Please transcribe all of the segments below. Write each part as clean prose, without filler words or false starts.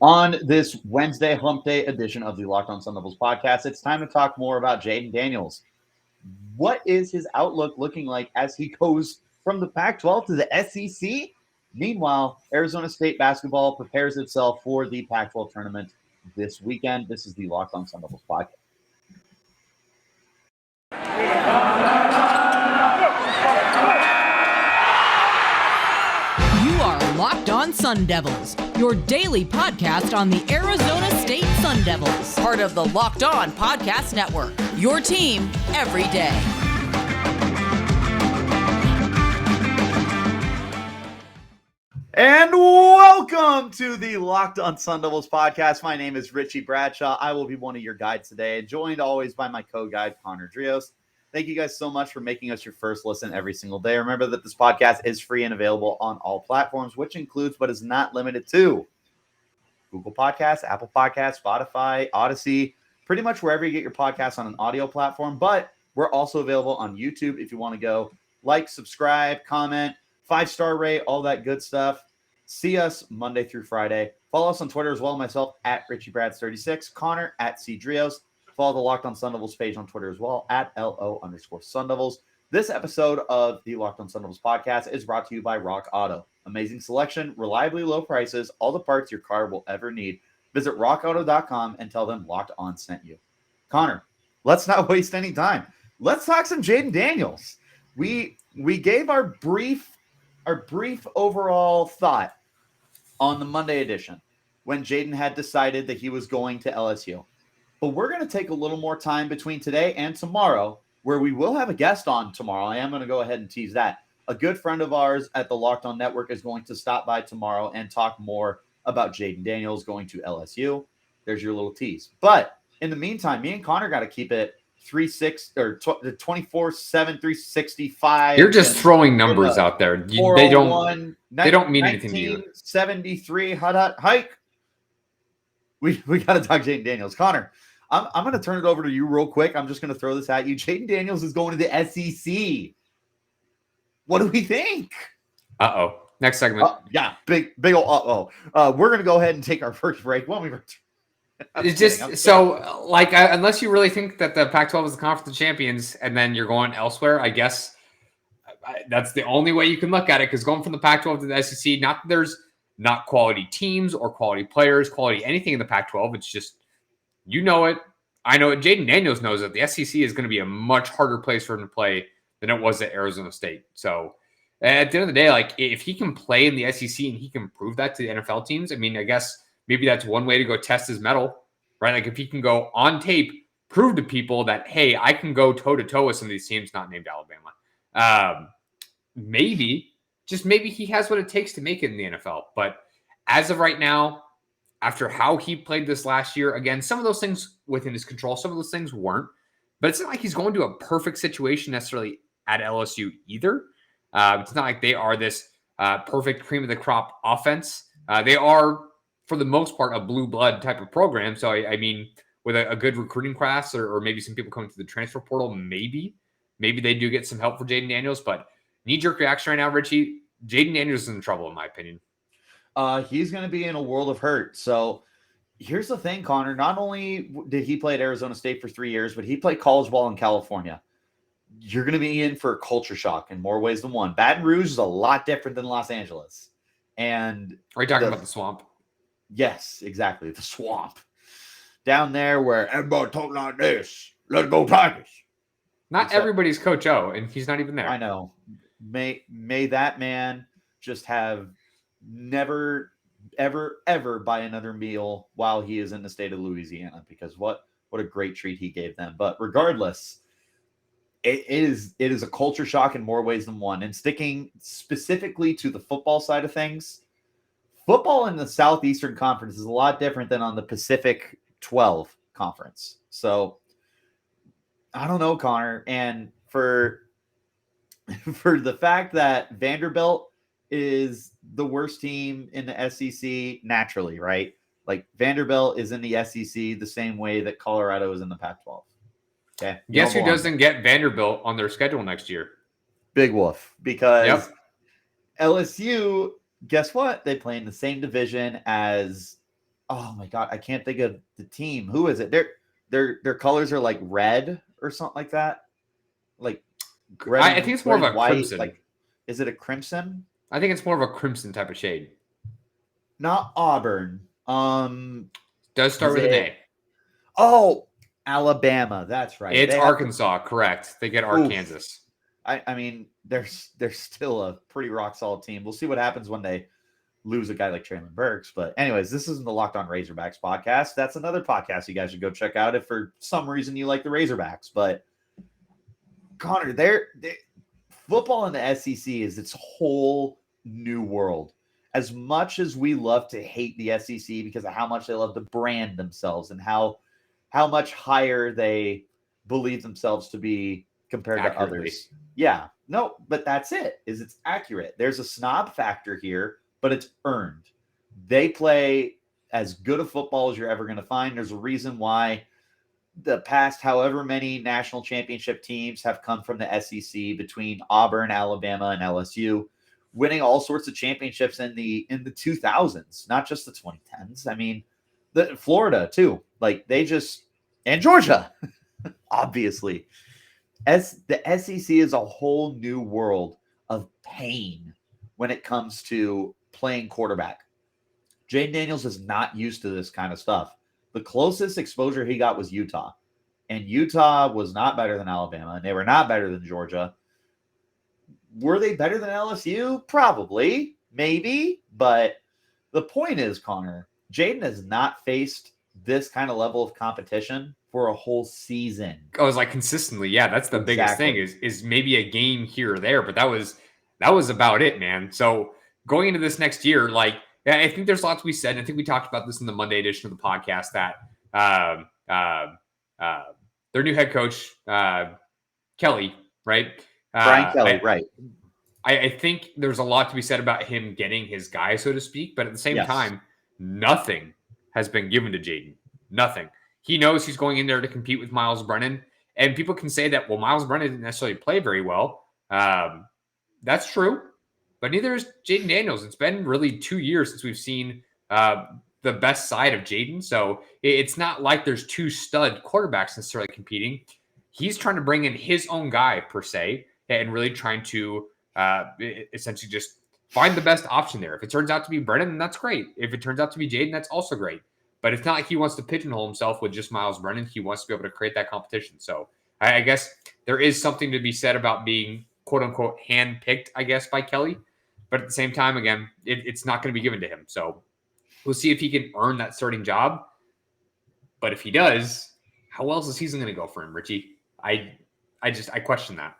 On this Wednesday hump day edition of the Locked On Sun Devils podcast, it's time to talk more about Jayden Daniels. What is his outlook looking like as he goes from the Pac-12 to the SEC? Meanwhile, Arizona State basketball prepares itself for the Pac-12 tournament this weekend. This is the Locked On Sun Devils podcast. You are Locked On Sun Devils, your daily podcast on the Arizona State Sun Devils. Part of the Locked On Podcast Network, your team every day. And welcome to the Locked On Sun Devils podcast. My name is Richie Bradshaw. I will be one of your guides today, joined always by my co-guide, Connor Drios. Thank you guys so much for making us your first listen every single day. Remember that this podcast is free and available on all platforms, which includes but is not limited to Google Podcasts, Apple Podcasts, Spotify, Odyssey, pretty much wherever you get your podcasts on an audio platform. But we're also available on YouTube if you want to go like, subscribe, comment, 5-star rate, all that good stuff. See us Monday through Friday. Follow us on Twitter as well. Myself at RichieBrads36, Connor at CDrios. Follow the Locked On Sun Devils page on Twitter as well at LO_Sun Devils. This episode of the Locked On Sun Devils podcast is brought to you by Rock Auto. Amazing selection, reliably low prices, all the parts your car will ever need. Visit rockauto.com and tell them Locked On sent you. Connor, let's not waste any time. Let's talk some Jayden Daniels. We gave our brief overall thought on the Monday edition when Jayden had decided that he was going to LSU. But we're going to take a little more time between today and tomorrow, where we will have a guest on tomorrow. I am going to go ahead and tease that. A good friend of ours at the Locked On Network is going to stop by tomorrow and talk more about Jayden Daniels going to LSU. There's your little tease. But in the meantime, me and Connor got to keep it 24/7, 365. You're just throwing numbers out there. They don't mean anything to you. 73 hike. We got to talk Jayden Daniels. Connor, I'm going to turn it over to you real quick. I'm just going to throw this at you. Jayden Daniels is going to the SEC. What do we think? Uh-oh. Next segment. Yeah, big old uh-oh. We're going to go ahead and take our first break. When we return. It's just so, like, unless you really think that the Pac-12 is the conference of champions and then you're going elsewhere, I guess that's the only way you can look at it, because going from the Pac-12 to the SEC, not that there's not quality teams or quality players, quality anything in the Pac-12. It's just, you know it. I know it. Jayden Daniels knows that the SEC is going to be a much harder place for him to play than it was at Arizona State. So at the end of the day, like, if he can play in the SEC and he can prove that to the NFL teams, I mean, I guess maybe that's one way to go test his mettle, right? Like, if he can go on tape, prove to people that, hey, I can go toe-to-toe with some of these teams not named Alabama. Maybe he has what it takes to make it in the NFL. But as of right now, after how he played this last year, again, some of those things within his control, some of those things weren't. But it's not like he's going to a perfect situation necessarily at LSU either. It's not like they are this perfect cream of the crop offense. They are, for the most part, a blue blood type of program. So, I mean, with a good recruiting class or maybe some people coming to the transfer portal, maybe they do get some help for Jayden Daniels. But knee-jerk reaction right now, Richie, Jayden Daniels is in trouble, in my opinion. He's going to be in a world of hurt. So here's the thing, Connor. Not only did he play at Arizona State for 3 years, but he played college ball in California. You're going to be in for a culture shock in more ways than one. Baton Rouge is a lot different than Los Angeles. And are you talking about the swamp? Yes, exactly. The swamp. Down there where everybody talk like this. Let's go Tigers. Not everybody's Coach O, and he's not even there. I know. May that man just have never, ever buy another meal while he is in the state of Louisiana, because what a great treat he gave them. But regardless, it is a culture shock in more ways than one. And sticking specifically to the football side of things, football in the Southeastern Conference is a lot different than on the Pacific 12 Conference. So I don't know, Connor. And for the fact that Vanderbilt is the worst team in the SEC naturally, right? Like, Vanderbilt is in the SEC the same way that Colorado is in the Pac-12. Okay. Guess who doesn't get Vanderbilt on their schedule next year? Big Wolf. Because LSU, guess what? They play in the same division as oh my God, I can't think of the team. Who is it? Their colors are like red or something like that. Like red I think it's more of a white. crimson. Like, is it a crimson? I think it's more of a crimson type of shade. Not Auburn. Does start is with an it- A. Oh, Alabama. That's right. It's They have to- Arkansas, correct. They get Arkansas. I mean, they're still a pretty rock solid team. We'll see what happens when they lose a guy like Traylon Burks. But anyways, this isn't the Locked On Razorbacks podcast. That's another podcast you guys should go check out if for some reason you like the Razorbacks. But Connor, they're football in the SEC is its whole new world. As much as we love to hate the SEC because of how much they love to brand themselves and how much higher they believe themselves to be compared to others. Yeah, no, but that's it. It's accurate. There's a snob factor here, but it's earned. They play as good a football as you're ever going to find. There's a reason why the past however many national championship teams have come from the SEC between Auburn, Alabama, and LSU, winning all sorts of championships in the 2000s, not just the 2010s. I mean, the Florida too. Like and Georgia, obviously. As the SEC is a whole new world of pain when it comes to playing quarterback. Jayden Daniels is not used to this kind of stuff. The closest exposure he got was Utah. And Utah was not better than Alabama, and they were not better than Georgia. Were they better than LSU? Probably, maybe. But the point is, Connor, Jayden has not faced this kind of level of competition for a whole season. I was like consistently, yeah. That's the biggest thing is maybe a game here or there, but that was about it, man. So going into this next year, like I think there's a lot to be said. I think we talked about this in the Monday edition of the podcast that their new head coach Kelly, right? Brian Kelly, right? I think there's a lot to be said about him getting his guy, so to speak, but at the same time, nothing has been given to Jayden. Nothing. He knows he's going in there to compete with Miles Brennan. And people can say that, well, Miles Brennan didn't necessarily play very well. That's true. But neither is Jayden Daniels. It's been really 2 years since we've seen the best side of Jayden. So it's not like there's two stud quarterbacks necessarily competing. He's trying to bring in his own guy, per se, and really trying to essentially just find the best option there. If it turns out to be Brennan, then that's great. If it turns out to be Jayden, that's also great. But it's not like he wants to pigeonhole himself with just Miles Brennan. He wants to be able to create that competition. So I guess there is something to be said about being, quote unquote, handpicked, I guess, by Kelly. But at the same time, again, it's not going to be given to him. So we'll see if he can earn that starting job. But if he does, how else is the season going to go for him, Richie? I question that.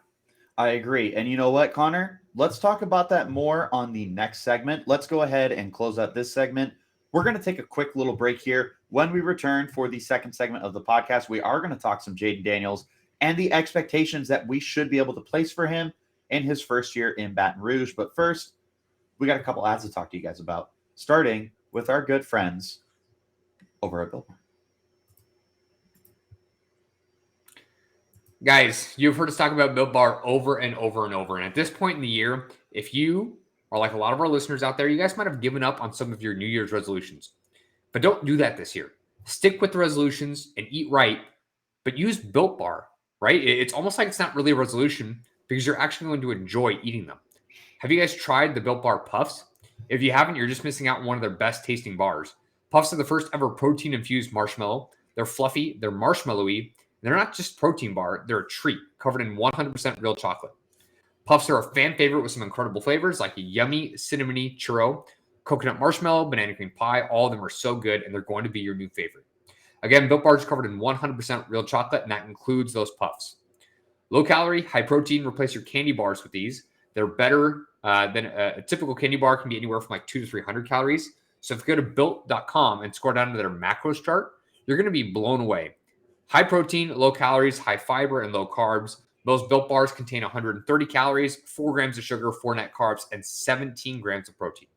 I agree. And you know what, Connor? Let's talk about that more on the next segment. Let's go ahead and close out this segment. We're going to take a quick little break here. When we return for the second segment of the podcast, we are going to talk some Jayden Daniels and the expectations that we should be able to place for him in his first year in Baton Rouge. But first, we got a couple ads to talk to you guys about, starting with our good friends over at Built Bar. Guys, you've heard us talk about Built Bar over and over and over. And at this point in the year, if you are like a lot of our listeners out there, you guys might have given up on some of your New Year's resolutions. But don't do that this year. Stick with the resolutions and eat right, but use Built Bar, right? It's almost like it's not really a resolution because you're actually going to enjoy eating them. Have you guys tried the Built Bar Puffs? If you haven't, you're just missing out on one of their best tasting bars. Puffs are the first ever protein-infused marshmallow. They're fluffy, they're marshmallowy. They're not just protein bar, they're a treat covered in 100% real chocolate. Puffs are a fan favorite with some incredible flavors like a yummy cinnamony churro, coconut marshmallow, banana cream pie. All of them are so good, and they're going to be your new favorite. Again, Built Bar is covered in 100% real chocolate, and that includes those puffs. Low calorie, high protein. Replace your candy bars with these. They're better than a typical candy bar. Can be anywhere from like 200 to 300 calories. So if you go to built.com and scroll down to their macros chart, you're going to be blown away. High protein, low calories, high fiber, and low carbs. Most Built Bars contain 130 calories, 4 grams of sugar, 4 net carbs, and 17 grams of protein.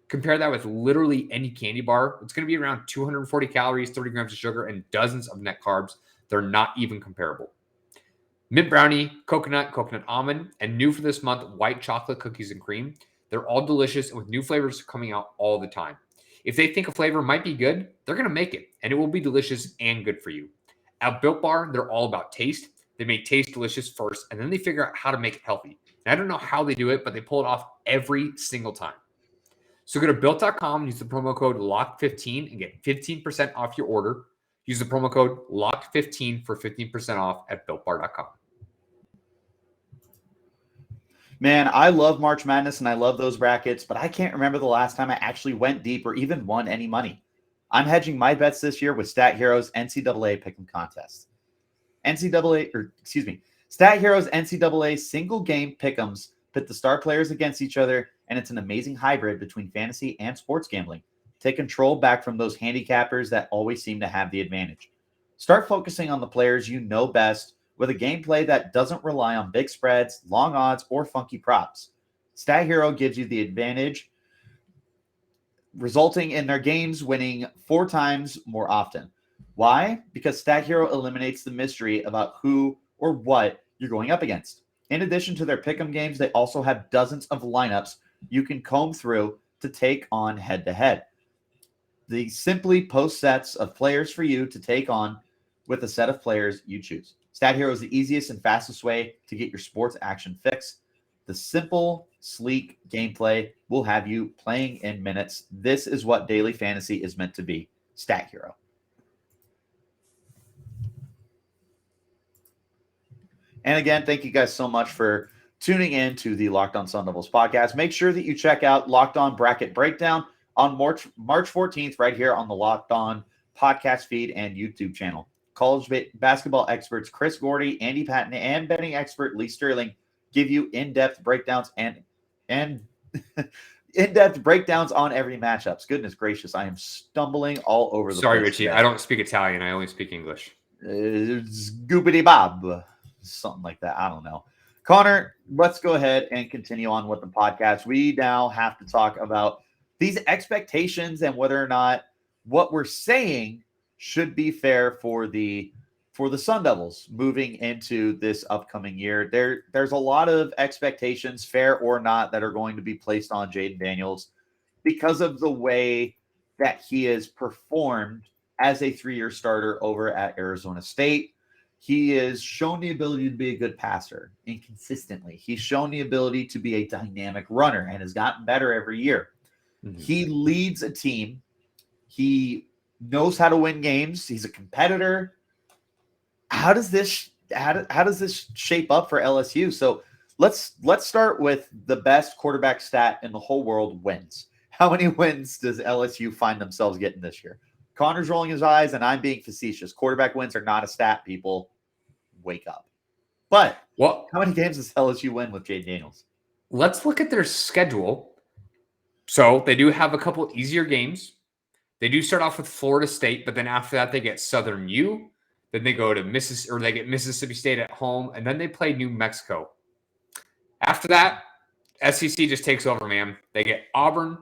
Compare that with literally any candy bar. It's going to be around 240 calories, 30 grams of sugar, and dozens of net carbs. They're not even comparable. Mint brownie, coconut almond, and new for this month, white chocolate cookies and cream. They're all delicious and with new flavors coming out all the time. If they think a flavor might be good, they're going to make it, and it will be delicious and good for you. At Built Bar, they're all about taste. They make taste delicious first, and then they figure out how to make it healthy. And I don't know how they do it, but they pull it off every single time. So go to Built.com, use the promo code LOCK15 and get 15% off your order. Use the promo code LOCK15 for 15% off at BuiltBar.com. Man, I love March Madness and I love those brackets, but I can't remember the last time I actually went deep or even won any money. I'm hedging my bets this year with StatHero's NCAA Pick'em contest. StatHero's NCAA single game Pick'ems pit the star players against each other, and it's an amazing hybrid between fantasy and sports gambling. Take control back from those handicappers that always seem to have the advantage. Start focusing on the players you know best with a gameplay that doesn't rely on big spreads, long odds, or funky props. StatHero gives you the advantage, resulting in their games winning 4 times more often. Why? Because StatHero eliminates the mystery about who or what you're going up against. In addition to their pick'em games, they also have dozens of lineups you can comb through to take on head-to-head. They simply post sets of players for you to take on with a set of players you choose. StatHero is the easiest and fastest way to get your sports action fix. The simple, sleek gameplay will have you playing in minutes. This is what daily fantasy is meant to be. StatHero. And again, thank you guys so much for tuning in to the Locked On Sun Devils podcast. Make sure that you check out Locked On Bracket Breakdown on March 14th right here on the Locked On podcast feed and YouTube channel. College basketball experts Chris Gordy, Andy Patton, and betting expert Lee Sterling give you in-depth breakdowns and in-depth breakdowns on every matchups. Goodness gracious, I am stumbling all over the place. Sorry, Richie, I don't speak Italian. I only speak English. Goobity Bob. Something like that. I don't know. Connor, let's go ahead and continue on with the podcast. We now have to talk about these expectations and whether or not what we're saying should be fair for the Sun Devils moving into this upcoming year. There's a lot of expectations, fair or not, that are going to be placed on Jayden Daniels because of the way that he has performed as a 3-year starter over at Arizona State. He has shown the ability to be a good passer inconsistently. He's shown the ability to be a dynamic runner and has gotten better every year. Mm-hmm. He leads a team. He knows how to win games. He's a competitor. How does this shape up for LSU? So let's start with the best quarterback stat in the whole world: wins. How many wins does LSU find themselves getting this year? Connor's rolling his eyes, and I'm being facetious. Quarterback wins are not a stat, people. Wake up. But how many games does LSU win with Jayden Daniels? Let's look at their schedule. So they do have a couple easier games. They do start off with Florida State, but then after that they get Southern U. Then they go to they get Mississippi State at home, and then they play New Mexico. After that, SEC just takes over, man. They get Auburn,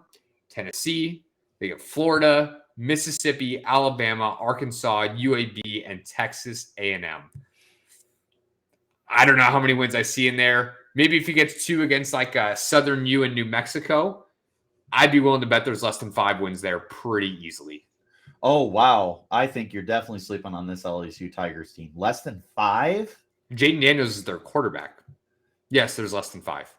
Tennessee, they get Florida, Mississippi, Alabama, Arkansas, UAB, and Texas A&M. I don't know how many wins I see in there. Maybe if he gets 2 against like Southern U and New Mexico, I'd be willing to bet there's less than 5 wins there pretty easily. Oh, wow. I think you're definitely sleeping on this LSU Tigers team. Less than 5? Jayden Daniels is their quarterback. Yes, there's less than 5.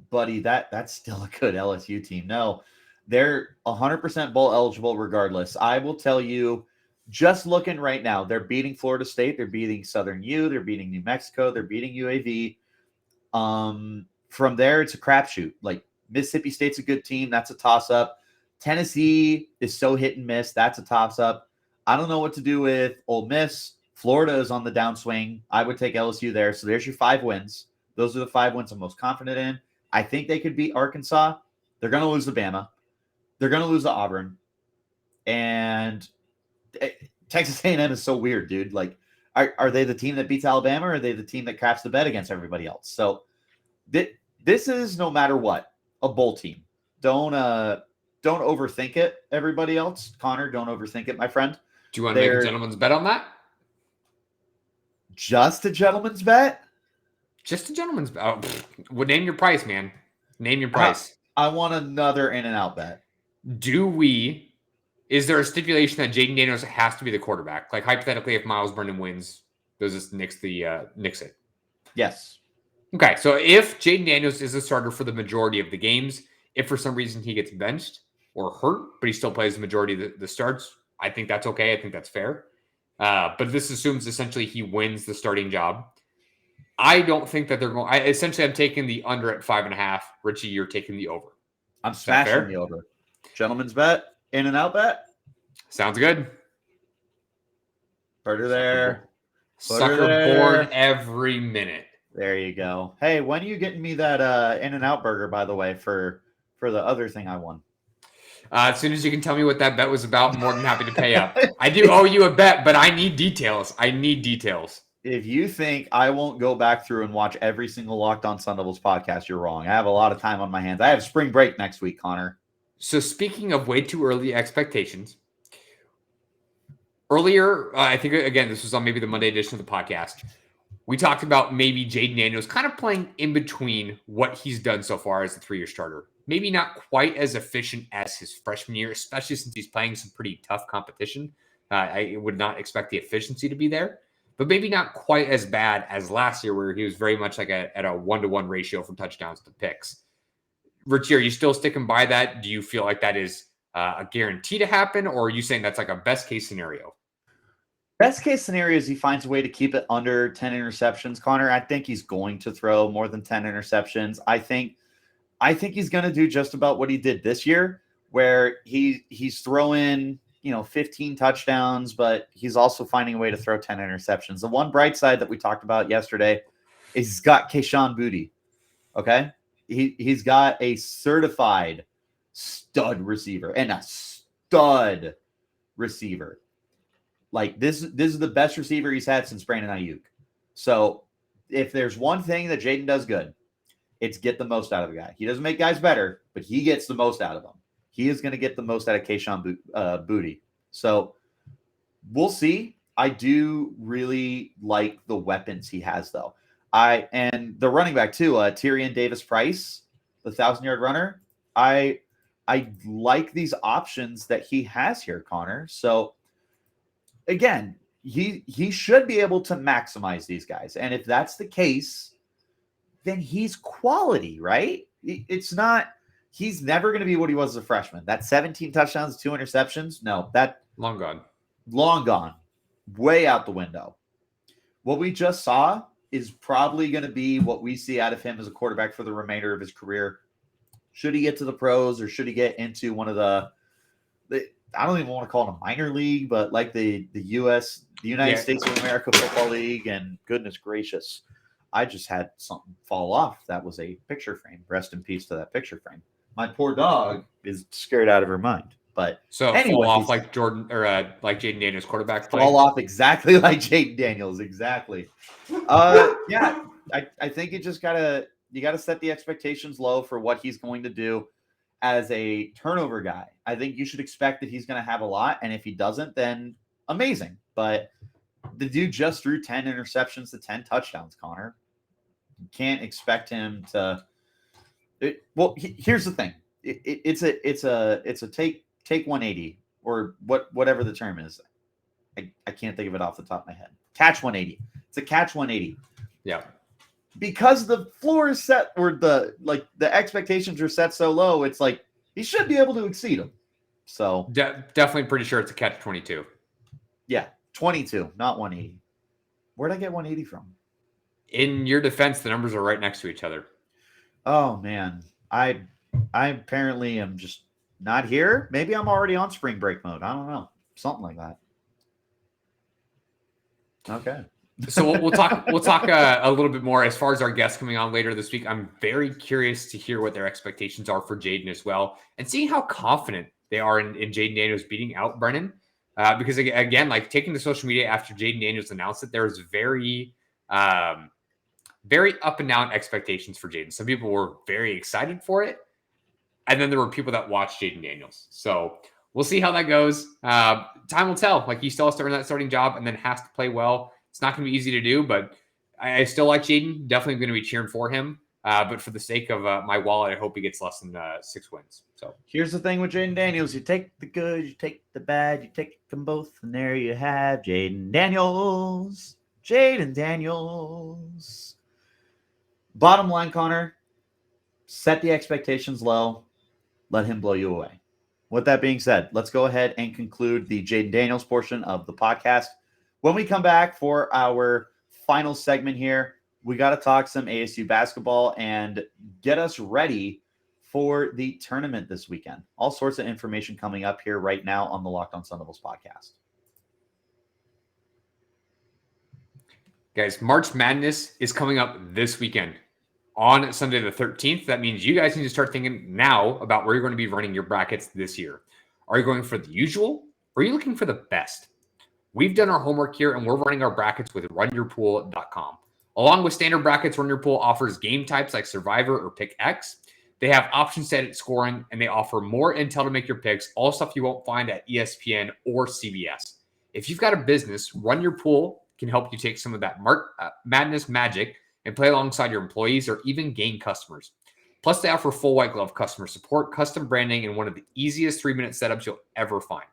Buddy, that's still a good LSU team. No, they're 100% bowl eligible regardless. I will tell you, just looking right now, they're beating Florida State. They're beating Southern U. They're beating New Mexico. They're beating UAV. From there, it's a crapshoot. Like, Mississippi State's a good team. That's a toss-up. Tennessee is so hit and miss. That's a toss-up. I don't know what to do with Ole Miss. Florida is on the downswing. I would take LSU there. So there's your 5 wins. Those are the 5 wins I'm most confident in. I think they could beat Arkansas. They're going to lose to Bama. They're going to lose to Auburn. And Texas A&M is so weird, dude. Like, are they the team that beats Alabama, or are they the team that craps the bet against everybody else? So this is, no matter what, a bowl team. Don't overthink it, everybody else. Connor, don't overthink it, my friend. Do you want to make a gentleman's bet on that? Just a gentleman's bet? Just a gentleman's bet. Oh, well, name your price, man. Name your price. I want another In-N-Out bet. Is there a stipulation that Jayden Daniels has to be the quarterback? Like hypothetically, if Miles Brennan wins, does this nix it? Yes. Okay, so if Jayden Daniels is a starter for the majority of the games, if for some reason he gets benched or hurt, but he still plays the majority of the starts, I think that's okay. I think that's fair. But this assumes essentially he wins the starting job. I don't think that they're going. I'm taking the under at 5.5. Richie, you're taking the over. I'm smashing the over. Gentleman's bet, in and out bet. Sounds good. Put her there. Sucker born every minute. There you go. Hey, when are you getting me that In-N-Out burger, by the way, for the other thing I won? As soon as you can tell me what that bet was about, I'm more than happy to pay up. I do owe you a bet, but I need details. If you think I won't go back through and watch every single Locked On Sun Devils podcast, you're wrong. I have a lot of time on my hands. I have spring break next week, Connor. So speaking of way too early expectations, earlier, I think, again, this was on maybe the Monday edition of the podcast, we talked about maybe Jayden Daniels kind of playing in between what he's done so far as a 3-year starter. Maybe not quite as efficient as his freshman year, especially since he's playing some pretty tough competition. I would not expect the efficiency to be there, but maybe not quite as bad as last year where he was very much like at a 1-to-1 ratio from touchdowns to picks. Richie, are you still sticking by that? Do you feel like that is a guarantee to happen, or are you saying that's like a best case scenario? Best case scenario is he finds a way to keep it under 10 interceptions. Connor, I think he's going to throw more than 10 interceptions. I think he's going to do just about what he did this year, where he's throwing, 15 touchdowns, but he's also finding a way to throw 10 interceptions. The one bright side that we talked about yesterday is he's got Kayshon Boutte. Okay. He's got a certified stud receiver and a stud receiver. Like this is the best receiver he's had since Brandon Ayuk. So if there's one thing that Jayden does good, it's get the most out of the guy. He doesn't make guys better, but he gets the most out of them. He is going to get the most out of Kayshon Boutte. So we'll see. I do really like the weapons he has, though. And the running back too, Tyrion Davis-Price, the 1,000-yard runner. I like these options that he has here, Connor. So again, he should be able to maximize these guys. And if that's the case, then he's quality, right? It's not, he's never going to be what he was as a freshman. That 17 touchdowns, 2 interceptions. No, that long gone, way out the window. What we just saw is probably going to be what we see out of him as a quarterback for the remainder of his career. Should he get to the pros, or should he get into one of the I don't even want to call it a minor league, but like the United States of America Football League, and goodness gracious, I just had something fall off. That was a picture frame. Rest in peace to that picture frame. My poor dog is scared out of her mind. But so fall off like Jordan or like Jayden Daniels quarterback play. Fall off exactly like Jayden Daniels. Exactly. Yeah, I think you gotta set the expectations low for what he's going to do as a turnover guy. I think you should expect that he's going to have a lot, and if he doesn't, then amazing. But the dude just threw 10 interceptions to 10 touchdowns, Connor. You can't expect him to. Here's the thing. It's a take 180, or whatever the term is. I can't think of it off the top of my head. Catch 180. It's a catch 180. Yeah. Because the floor is set, or the expectations are set so low, it's like he should be able to exceed them. So definitely pretty sure it's a catch 22. Yeah, 22, not 180. Where'd I get 180 from? In your defense, the numbers are right next to each other. Oh man, I apparently am just not here. Maybe I'm already on spring break mode. I don't know, something like that. Okay. So we'll talk a little bit more as far as our guests coming on later this week. I'm very curious to hear what their expectations are for Jayden as well, and seeing how confident they are in Jayden Daniels beating out Brennan. Because again, like taking to social media after Jayden Daniels announced it, there was very up and down expectations for Jayden. Some people were very excited for it, and then there were people that watched Jayden Daniels. So we'll see how that goes. Time will tell. Like, he still has to earn that starting job and then has to play well. It's not going to be easy to do, but I still like Jayden. Definitely going to be cheering for him. But for the sake of my wallet, I hope he gets less than 6 wins. So here's the thing with Jayden Daniels. You take the good, you take the bad, you take them both, and there you have Jayden Daniels. Jayden Daniels. Bottom line, Connor, set the expectations low. Let him blow you away. With that being said, let's go ahead and conclude the Jayden Daniels portion of the podcast. When we come back for our final segment here, we got to talk some ASU basketball and get us ready for the tournament this weekend. All sorts of information coming up here right now on the Locked On Sun Devils podcast. guys, March Madness is coming up this weekend on Sunday the 13th. That means you guys need to start thinking now about where you're going to be running your brackets this year. Are you going for the usual, or are you looking for the best? We've done our homework here, and we're running our brackets with runyourpool.com. Along with standard brackets, Run Your Pool offers game types like Survivor or Pick X. They have options to edit scoring, and they offer more intel to make your picks, all stuff you won't find at ESPN or CBS. If you've got a business, Run Your Pool can help you take some of that madness magic and play alongside your employees or even gain customers. Plus, they offer full white glove customer support, custom branding, and one of the easiest 3-minute setups you'll ever find.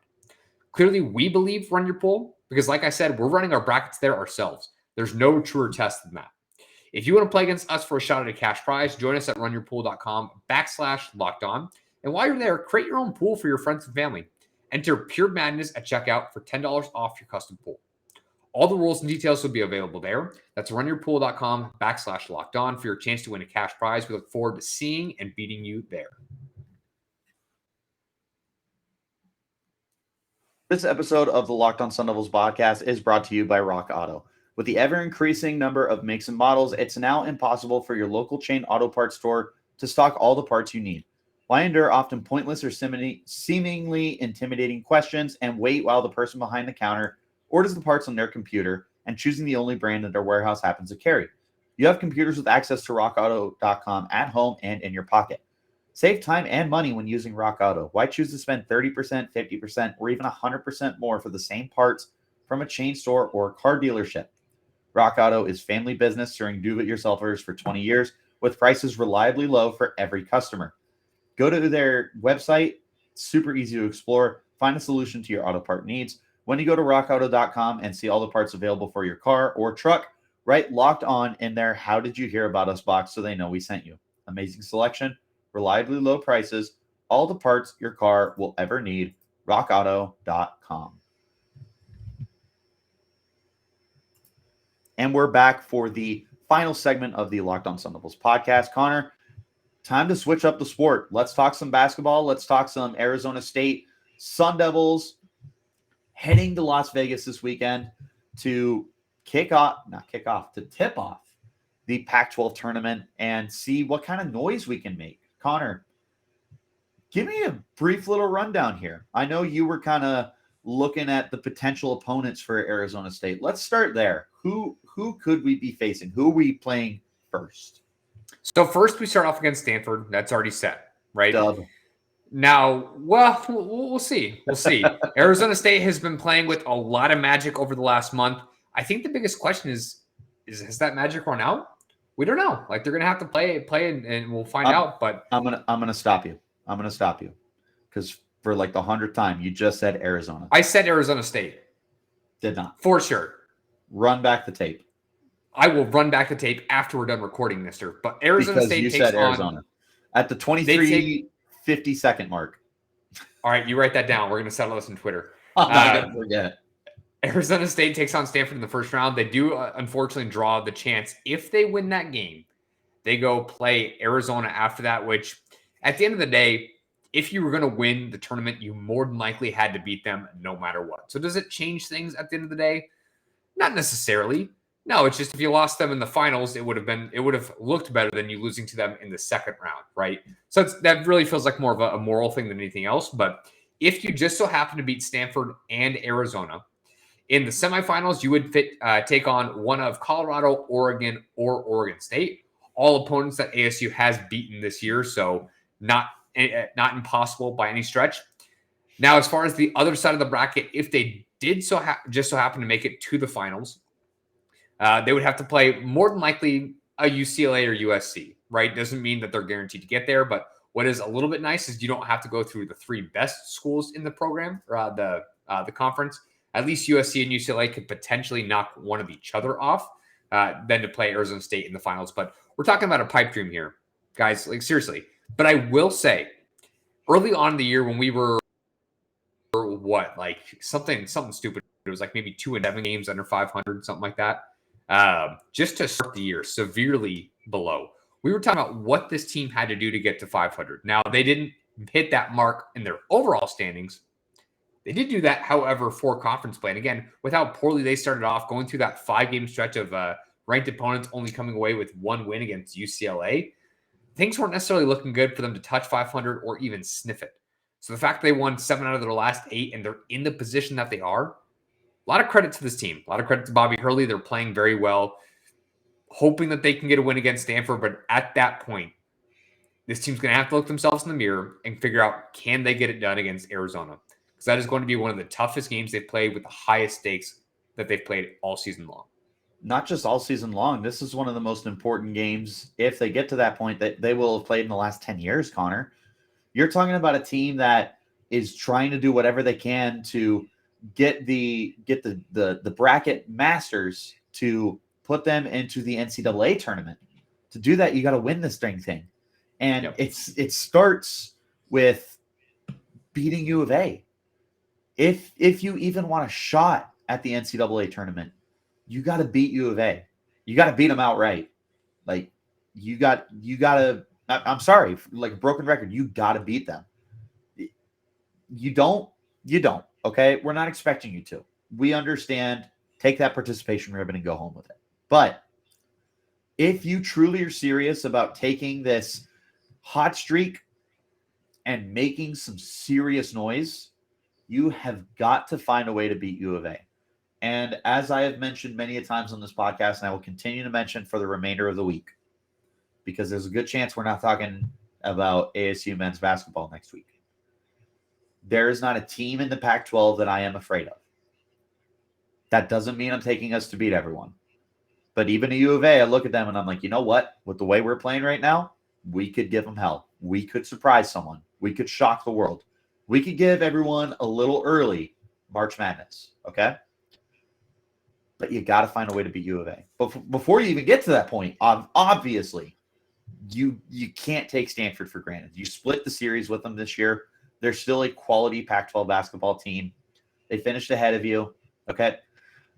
Clearly, we believe Run Your Pool because, like I said, we're running our brackets there ourselves. There's no truer test than that. If you want to play against us for a shot at a cash prize, join us at runyourpool.com/lockedon. And while you're there, create your own pool for your friends and family. Enter Pure Madness at checkout for $10 off your custom pool. All the rules and details will be available there. That's runyourpool.com/lockedon for your chance to win a cash prize. We look forward to seeing and beating you there. This episode of the Locked On Sun Devils podcast is brought to you by Rock Auto. With the ever-increasing number of makes and models, it's now impossible for your local chain auto parts store to stock all the parts you need. Why endure often pointless or seemingly intimidating questions and wait while the person behind the counter orders the parts on their computer and choosing the only brand that their warehouse happens to carry? You have computers with access to rockauto.com at home and in your pocket. Save time and money when using Rock Auto. Why choose to spend 30%, 50%, or even 100% more for the same parts from a chain store or car dealership? Rock Auto is family business serving do-it-yourselfers for 20 years with prices reliably low for every customer. Go to their website. Super easy to explore. Find a solution to your auto part needs. When you go to rockauto.com and see all the parts available for your car or truck, write Locked On in their How Did You Hear About Us box so they know we sent you. Amazing selection, reliably low prices, all the parts your car will ever need. rockauto.com. And we're back for the final segment of the Locked On Sun Devils podcast. Connor, time to switch up the sport. Let's talk some basketball. Let's talk some Arizona State Sun Devils heading to Las Vegas this weekend to tip off the Pac-12 tournament and see what kind of noise we can make. Connor, give me a brief little rundown here. I know you were kind of looking at the potential opponents for Arizona State. Let's start there. Who could we be facing? Who are we playing first? So first we start off against Stanford. That's already set, right? Dub. Now, well, we'll see. We'll see. Arizona State has been playing with a lot of magic over the last month. I think the biggest question is has that magic run out? We don't know. Like, they're going to have to play and we'll find out. But I'm gonna stop you. I'm gonna stop you because for like the 100th time, you just said Arizona. I said Arizona State. Did not. For sure. Run back the tape. I will run back the tape after we're done recording, mister. But Arizona because State you takes said Arizona at the 50-second mark. All right, you write that down. We're going to settle this on Twitter. I'm not going to forget. Arizona State takes on Stanford in the first round. They do, unfortunately, draw the chance. If they win that game, they go play Arizona after that, which at the end of the day, if you were going to win the tournament, you more than likely had to beat them no matter what. So does it change things at the end of the day? Not necessarily. No, it's just if you lost them in the finals, it would have looked better than you losing to them in the second round, right? So that really feels like more of a moral thing than anything else. But if you just so happen to beat Stanford and Arizona in the semifinals, you would take on one of Colorado, Oregon, or Oregon State, all opponents that ASU has beaten this year. So not impossible by any stretch. Now, as far as the other side of the bracket, if they did just so happen to make it to the finals, they would have to play more than likely a UCLA or USC, right? Doesn't mean that they're guaranteed to get there, but what is a little bit nice is you don't have to go through the 3 best schools in the program, or the conference. At least USC and UCLA could potentially knock one of each other off, than to play Arizona State in the finals. But we're talking about a pipe dream here, guys. Like, seriously. But I will say, early on in the year when we were something stupid. It was like maybe 2-7 games under 500, something like that. Just to start the year, severely below. We were talking about what this team had to do to get to 500. Now, they didn't hit that mark in their overall standings. They did do that, however, for conference play. And again, with how poorly they started off, going through that 5-game stretch of ranked opponents only coming away with 1 win against UCLA, things weren't necessarily looking good for them to touch 500 or even sniff it. So the fact they won 7 out of their last 8 and they're in the position that they are, a lot of credit to this team. A lot of credit to Bobby Hurley. They're playing very well, hoping that they can get a win against Stanford. But at that point, this team's going to have to look themselves in the mirror and figure out, can they get it done against Arizona? Because that is going to be one of the toughest games they've played with the highest stakes that they've played all season long. Not just all season long. This is one of the most important games, if they get to that point, that they will have played in the last 10 years, Connor. You're talking about a team that is trying to do whatever they can to get the bracket masters to put them into the NCAA tournament. To do that, you got to win this dang thing. And it starts with beating U of A. If you even want a shot at the NCAA tournament, you got to beat U of A. You got to beat them outright. Like, you got to, I'm sorry, like a broken record, you got to beat them. You don't. Okay. We're not expecting you to. We understand. Take that participation ribbon and go home with it. But if you truly are serious about taking this hot streak and making some serious noise, you have got to find a way to beat U of A. And as I have mentioned many a times on this podcast, and I will continue to mention for the remainder of the week, because there's a good chance we're not talking about ASU men's basketball next week. There is not a team in the Pac-12 that I am afraid of. That doesn't mean I'm taking us to beat everyone. But even a U of A, I look at them and I'm like, you know what? With the way we're playing right now, we could give them hell. We could surprise someone. We could shock the world. We could give everyone a little early March Madness, okay? But you got to find a way to beat U of A. But before you even get to that point, obviously, you can't take Stanford for granted. You split the series with them this year. They're still a quality Pac-12 basketball team. They finished ahead of you, okay?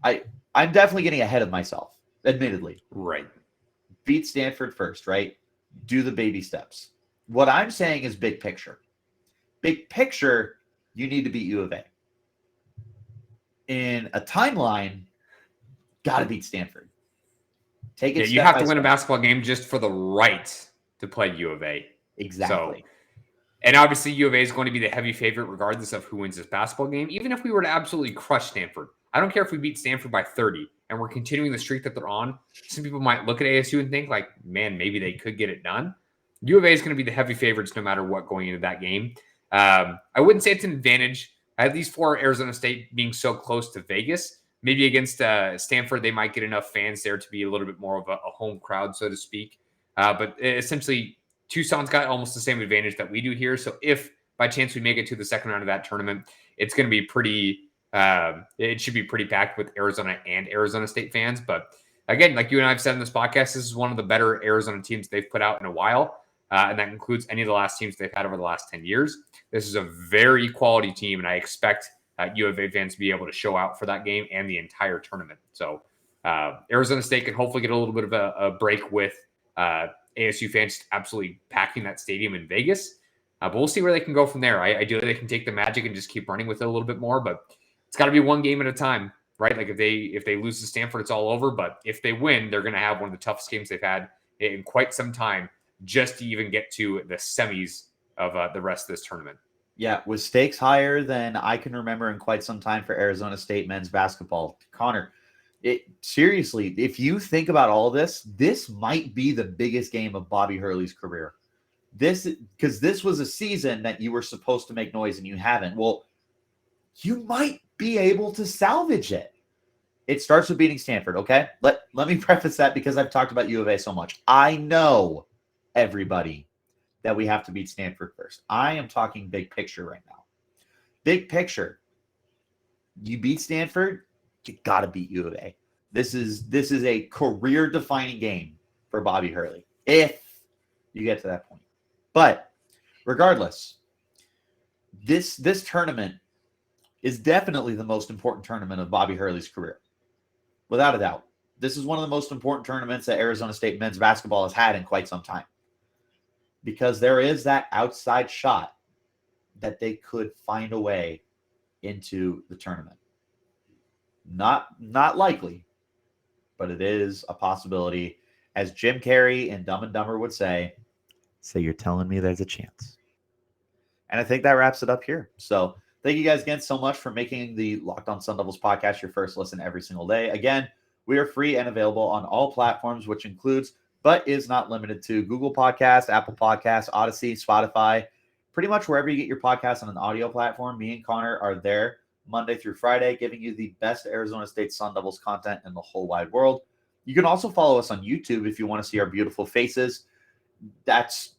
I'm definitely getting ahead of myself, admittedly. Right. Beat Stanford first, right? Do the baby steps. What I'm saying is big picture. Big picture, you need to beat U of A. In a timeline, got to beat Stanford. Take it. Yeah, you have to win a basketball game just for the right to play U of A. Exactly. So, and obviously, U of A is going to be the heavy favorite regardless of who wins this basketball game. Even if we were to absolutely crush Stanford, I don't care if we beat Stanford by 30 and we're continuing the streak that they're on. Some people might look at ASU and think, like, man, maybe they could get it done. U of A is going to be the heavy favorites no matter what going into that game. I wouldn't say it's an advantage, at least for Arizona State being so close to Vegas. Maybe against Stanford, they might get enough fans there to be a little bit more of a home crowd, so to speak. But essentially, Tucson's got almost the same advantage that we do here. So if by chance we make it to the second round of that tournament, it's going to be pretty it should be pretty packed with Arizona and Arizona State fans. But again, like you and I have said in this podcast, this is one of the better Arizona teams they've put out in a while. And that includes any of the last teams they've had over the last 10 years. This is a very quality team, and I expect U of A fans to be able to show out for that game and the entire tournament. So Arizona State can hopefully get a little bit of a break with ASU fans absolutely packing that stadium in Vegas. But we'll see where they can go from there. Ideally, they can take the magic and just keep running with it a little bit more, but it's got to be one game at a time, right? Like if they lose to Stanford, it's all over. But if they win, they're going to have one of the toughest games they've had in quite some time just to even get to the semis of the rest of this tournament. Yeah, with stakes higher than I can remember in quite some time for Arizona State men's basketball. Connor, seriously, if you think about all this might be the biggest game of Bobby Hurley's career. Because this was a season that you were supposed to make noise and you haven't. Well, you might be able to salvage it. It starts with beating Stanford, okay? Let me preface that because I've talked about U of A so much. I know everybody that we have to beat Stanford first. I am talking big picture right now. Big picture. You beat Stanford, you got to beat U of A. This is a career-defining game for Bobby Hurley if you get to that point. But regardless, this tournament is definitely the most important tournament of Bobby Hurley's career. Without a doubt. This is one of the most important tournaments that Arizona State men's basketball has had in quite some time. Because there is that outside shot that they could find a way into the tournament. Not likely, but it is a possibility. As Jim Carrey and Dumb and Dumber would say, so you're telling me there's a chance. And I think that wraps it up here. So thank you guys again so much for making the Locked On Sun Devils podcast your first listen every single day. Again, we are free and available on all platforms, which includes, but is not limited to, Google Podcasts, Apple Podcasts, Odyssey, Spotify, pretty much wherever you get your podcasts on an audio platform. Me and Connor are there Monday through Friday, giving you the best Arizona State Sun Devils content in the whole wide world. You can also follow us on YouTube if you want to see our beautiful faces. That's,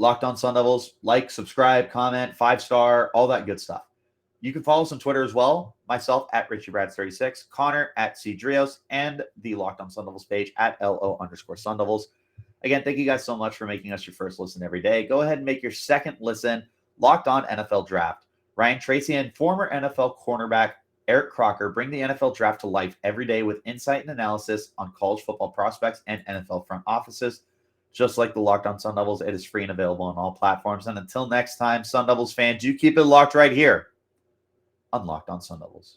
Locked On Sun Devils. Like, subscribe, comment, 5-star, all that good stuff. You can follow us on Twitter as well. Myself at RichieBrad36, Connor at CDrios, and the Locked On Sun Devils page at LO_Sun Devils. Again, thank you guys so much for making us your first listen every day. Go ahead and make your second listen Locked On NFL Draft. Ryan Tracy and former NFL cornerback Eric Crocker bring the NFL Draft to life every day with insight and analysis on college football prospects and NFL front offices. Just like the Locked On Sun Devils, it is free and available on all platforms. And until next time, Sun Devils fans, you keep it locked right here on Locked On Sun Devils.